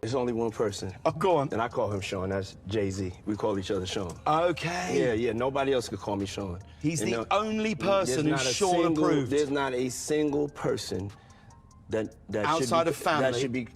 There's only one person. Oh, go on. And I call him Sean. That's JayZ. We call each other Sean. Okay. Yeah. Nobody else could call me Sean. He's the only person who's Sean approved. There's not a single person that outside of family. That should be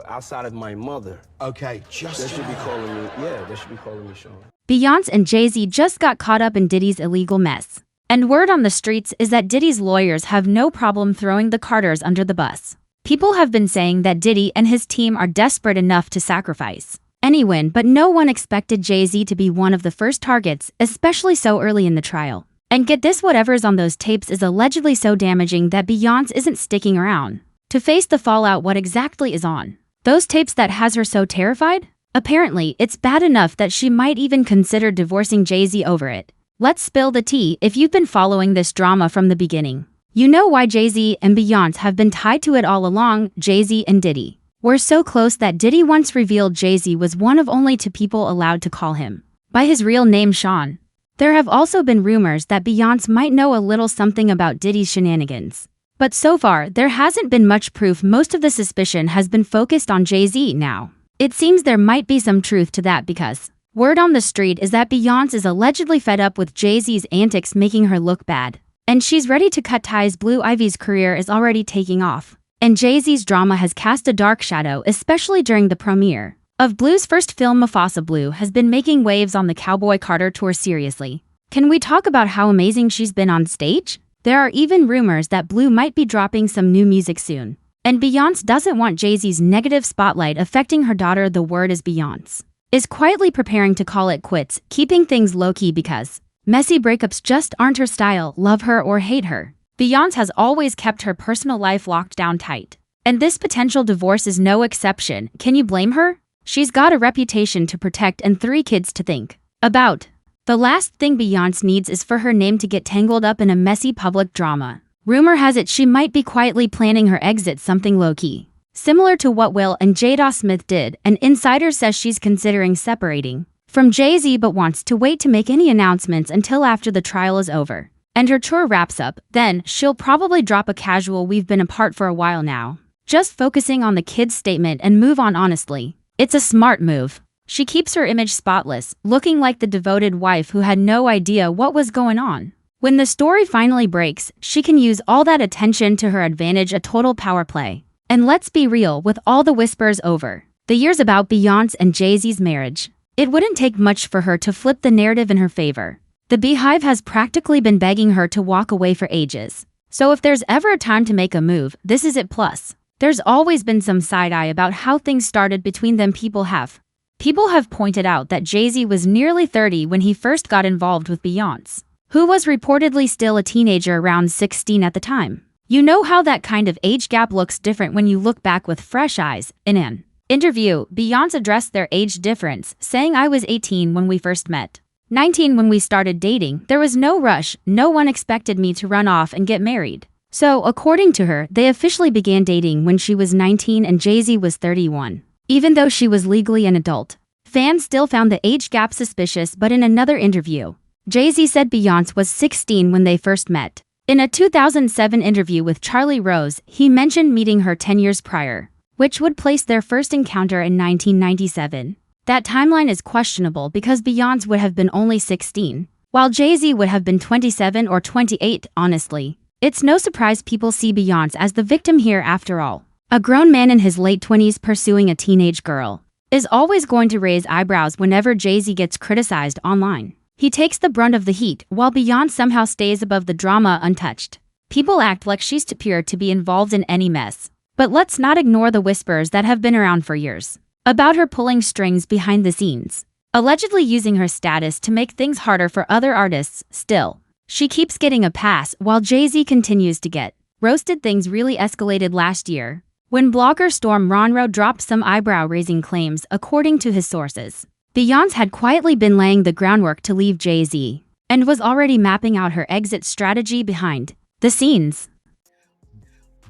outside of my mother. Okay, that should be calling me. Yeah, that should be calling me Sean. Beyonce and JayZ just got caught up in Diddy's illegal mess. And word on the streets is that Diddy's lawyers have no problem throwing the Carters under the bus. People have been saying that Diddy and his team are desperate enough to sacrifice anyone, but no one expected JayZ to be one of the first targets, especially so early in the trial. And get this, whatever's on those tapes is allegedly so damaging that Beyonce isn't sticking around to face the fallout. What exactly is on those tapes that has her so terrified? Apparently, it's bad enough that she might even consider divorcing JayZ over it. Let's spill the tea. If you've been following this drama from the beginning, you know why JayZ and Beyonce have been tied to it all along. JayZ and Diddy were so close that Diddy once revealed JayZ was one of only 2 people allowed to call him by his real name, Sean. There have also been rumors that Beyonce might know a little something about Diddy's shenanigans. But so far, there hasn't been much proof. Most of the suspicion has been focused on JayZ now. It seems there might be some truth to that because word on the street is that Beyonce is allegedly fed up with JayZ's antics making her look bad, and she's ready to cut ties. Blue Ivy's career is already taking off, and JayZ's drama has cast a dark shadow, especially during the premiere of Blue's first film. Mufasa Blue has been making waves on the Cowboy Carter tour. Seriously, can we talk about how amazing she's been on stage? There are even rumors that Blue might be dropping some new music soon. And Beyonce doesn't want JayZ's negative spotlight affecting her daughter. The word is Beyonce is quietly preparing to call it quits, keeping things low-key because messy breakups just aren't her style. Love her or hate her, Beyonce has always kept her personal life locked down tight. And this potential divorce is no exception. Can you blame her? She's got a reputation to protect and 3 kids to think about. The last thing Beyonce needs is for her name to get tangled up in a messy public drama. Rumor has it she might be quietly planning her exit, something low-key, similar to what Will and Jada Smith did. An insider says she's considering separating from JayZ but wants to wait to make any announcements until after the trial is over and her tour wraps up. Then she'll probably drop a casual "we've been apart for a while now, just focusing on the kids" statement and move on. Honestly, it's a smart move. She keeps her image spotless, looking like the devoted wife who had no idea what was going on. When the story finally breaks, she can use all that attention to her advantage, a total power play. And let's be real, with all the whispers over the years about Beyonce and JayZ's marriage, it wouldn't take much for her to flip the narrative in her favor. The Beyhive has practically been begging her to walk away for ages. So if there's ever a time to make a move, this is it. Plus, there's always been some side-eye about how things started between them. People have pointed out that JayZ was nearly 30 when he first got involved with Beyonce, who was reportedly still a teenager, around 16 at the time. You know how that kind of age gap looks different when you look back with fresh eyes. In an interview, Beyonce addressed their age difference, saying, "I was 18 when we first met, 19 when we started dating. There was no rush. No one expected me to run off and get married." So, according to her, they officially began dating when she was 19 and JayZ was 31. Even though she was legally an adult, fans still found the age gap suspicious. But in another interview, JayZ said Beyonce was 16 when they first met. In a 2007 interview with Charlie Rose, he mentioned meeting her 10 years prior, which would place their first encounter in 1997. That timeline is questionable because Beyonce would have been only 16, while JayZ would have been 27 or 28. Honestly, it's no surprise people see Beyonce as the victim here. After all, a grown man in his late 20s pursuing a teenage girl is always going to raise eyebrows whenever JayZ gets criticized online. He takes the brunt of the heat, while Beyonce somehow stays above the drama untouched. People act like she's too pure to be involved in any mess. But let's not ignore the whispers that have been around for years about her pulling strings behind the scenes, allegedly using her status to make things harder for other artists. Still, she keeps getting a pass, while JayZ continues to get roasted. Things really escalated last year when blogger Storm Ronroe dropped some eyebrow-raising claims. According to his sources, Beyonce had quietly been laying the groundwork to leave JayZ and was already mapping out her exit strategy behind the scenes.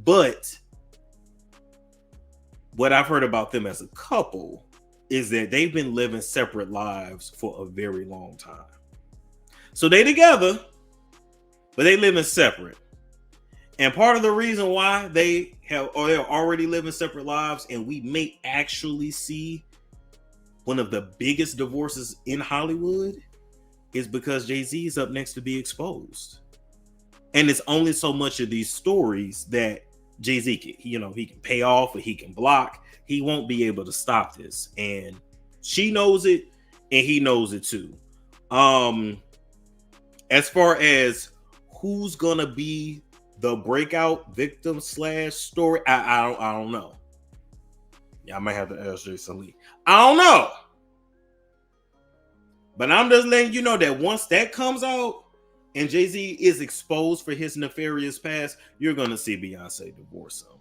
But what I've heard about them as a couple is that they've been living separate lives for a very long time. So they together, but they living separate. And part of the reason why they they're already living separate lives, and we may actually see one of the biggest divorces in Hollywood, is because JayZ is up next to be exposed. And it's only so much of these stories that JayZ can, he can pay off or he can block. He won't be able to stop this. And she knows it, and he knows it too. As far as who's gonna be the breakout victim / story, I don't know. Yeah, I might have to ask Jason Lee. I don't know. But I'm just letting you know that once that comes out and JayZ is exposed for his nefarious past, you're gonna see Beyonce divorce him.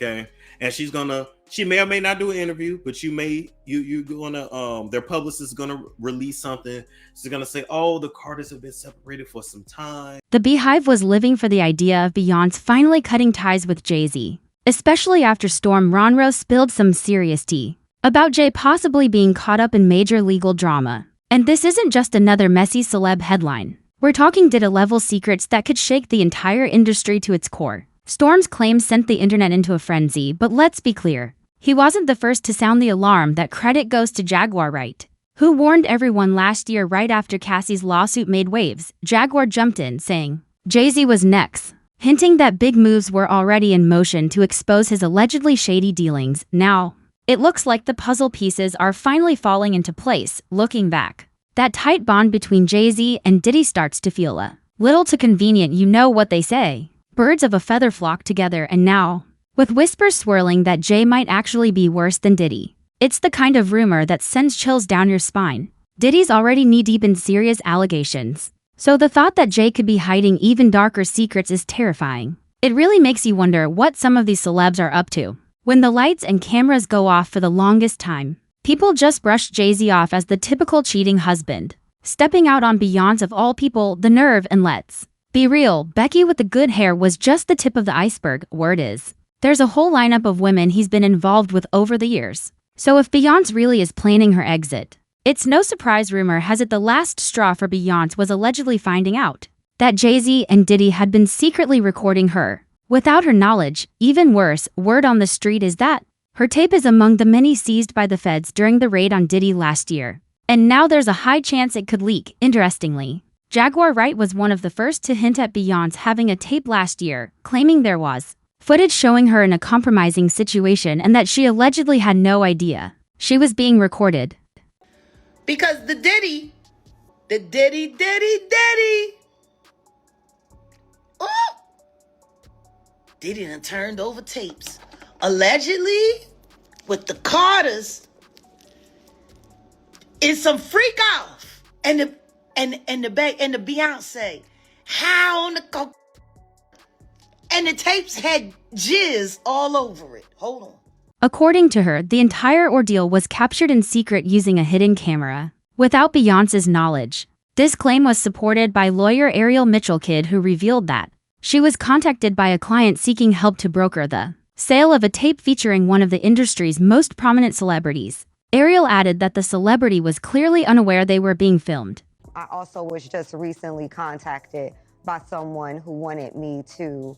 Okay, and she may or may not do an interview, but you're gonna their publicist is gonna release something. She's gonna say, "Oh, the Carters have been separated for some time." The Beyhive was living for the idea of Beyonce finally cutting ties with JayZ, especially after Storm Ronro spilled some serious tea about Jay possibly being caught up in major legal drama. And this isn't just another messy celeb headline. We're talking Diddy-level secrets that could shake the entire industry to its core. Storm's claims sent the internet into a frenzy, but let's be clear. He wasn't the first to sound the alarm. That credit goes to Jaguar Wright, who warned everyone last year right after Cassie's lawsuit made waves. Jaguar jumped in, saying JayZ was next, hinting that big moves were already in motion to expose his allegedly shady dealings. Now, it looks like the puzzle pieces are finally falling into place. Looking back, that tight bond between JayZ and Diddy starts to feel a little too convenient. You know what they say. Birds of a feather flock together, and now, with whispers swirling that Jay might actually be worse than Diddy. It's the kind of rumor that sends chills down your spine. Diddy's already knee-deep in serious allegations, so the thought that Jay could be hiding even darker secrets is terrifying. It really makes you wonder what some of these celebs are up to. When the lights and cameras go off for the longest time, people just brushed JayZ off as the typical cheating husband. Stepping out on Beyonce of all people, the nerve. And let's be real, Becky with the good hair was just the tip of the iceberg. Word is, there's a whole lineup of women he's been involved with over the years. So if Beyonce really is planning her exit, it's no surprise rumor has it the last straw for Beyonce was allegedly finding out that JayZ and Diddy had been secretly recording her without her knowledge. Even worse, word on the street is that her tape is among the many seized by the feds during the raid on Diddy last year. And now there's a high chance it could leak. Interestingly, Jaguar Wright was one of the first to hint at Beyonce having a tape last year, claiming there was footage showing her in a compromising situation and that she allegedly had no idea she was being recorded. Because the Diddy. Oh! Diddy done turned over tapes. Allegedly, with the Carters, it's some freak off. And the Beyonce. How on the and the tapes had jizz all over it. Hold on. According to her, the entire ordeal was captured in secret using a hidden camera, without Beyonce's knowledge. This claim was supported by lawyer Ariel Mitchell-Kidd, who revealed that she was contacted by a client seeking help to broker the sale of a tape featuring one of the industry's most prominent celebrities. Ariel added that the celebrity was clearly unaware they were being filmed. I also was just recently contacted by someone who wanted me to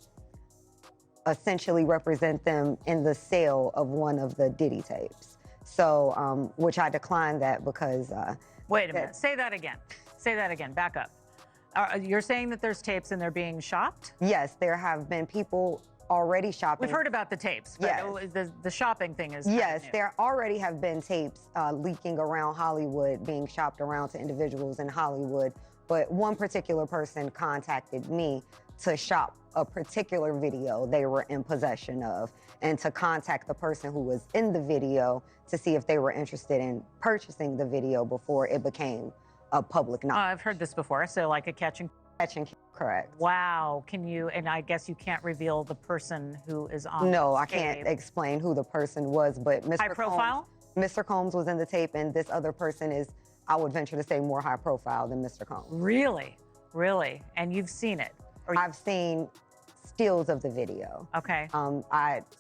essentially represent them in the sale of one of the Diddy tapes. So, which I declined that because... Wait a minute, say that again. Say that again, back up. You're saying that there's tapes and they're being shopped? Yes, there have been people already shopping. We've heard about the tapes, but yes. The shopping thing is yes, there already have been tapes leaking around Hollywood, being shopped around to individuals in Hollywood. But one particular person contacted me to shop a particular video they were in possession of and to contact the person who was in the video to see if they were interested in purchasing the video before it became a public knowledge. I've heard this before, so like a catch and correct. Wow, can you, and I guess you can't reveal the person who is on No, I tape. can't explain who the person was, but High profile? Mr. Combs was in the tape, and this other person is, I would venture to say, more high profile than Mr. Combs. Really? Really? And you've seen it? Or I've seen stills of the video. Okay. So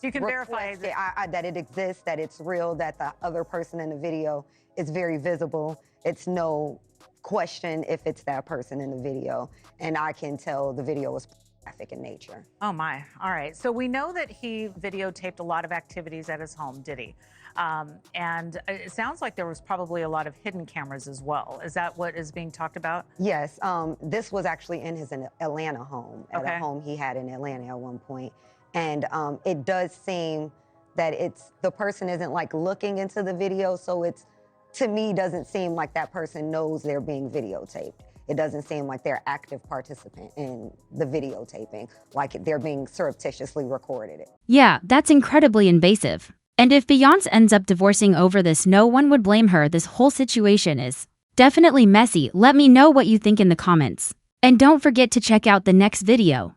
you can verify that it exists, that it's real, that the other person in the video is very visible. It's no question if it's that person in the video, and I can tell the video was graphic in nature. Oh my. All right. So we know that he videotaped a lot of activities at his home, did he? And it sounds like there was probably a lot of hidden cameras as well. Is that what is being talked about? Yes, this was actually in his Atlanta home, at Okay. a home he had in Atlanta at one point. And it does seem that the person isn't like looking into the video, so to me, doesn't seem like that person knows they're being videotaped. It doesn't seem like they're active participant in the videotaping, like they're being surreptitiously recorded. Yeah, that's incredibly invasive. And if Beyonce ends up divorcing over this, no one would blame her. This whole situation is definitely messy. Let me know what you think in the comments. And don't forget to check out the next video.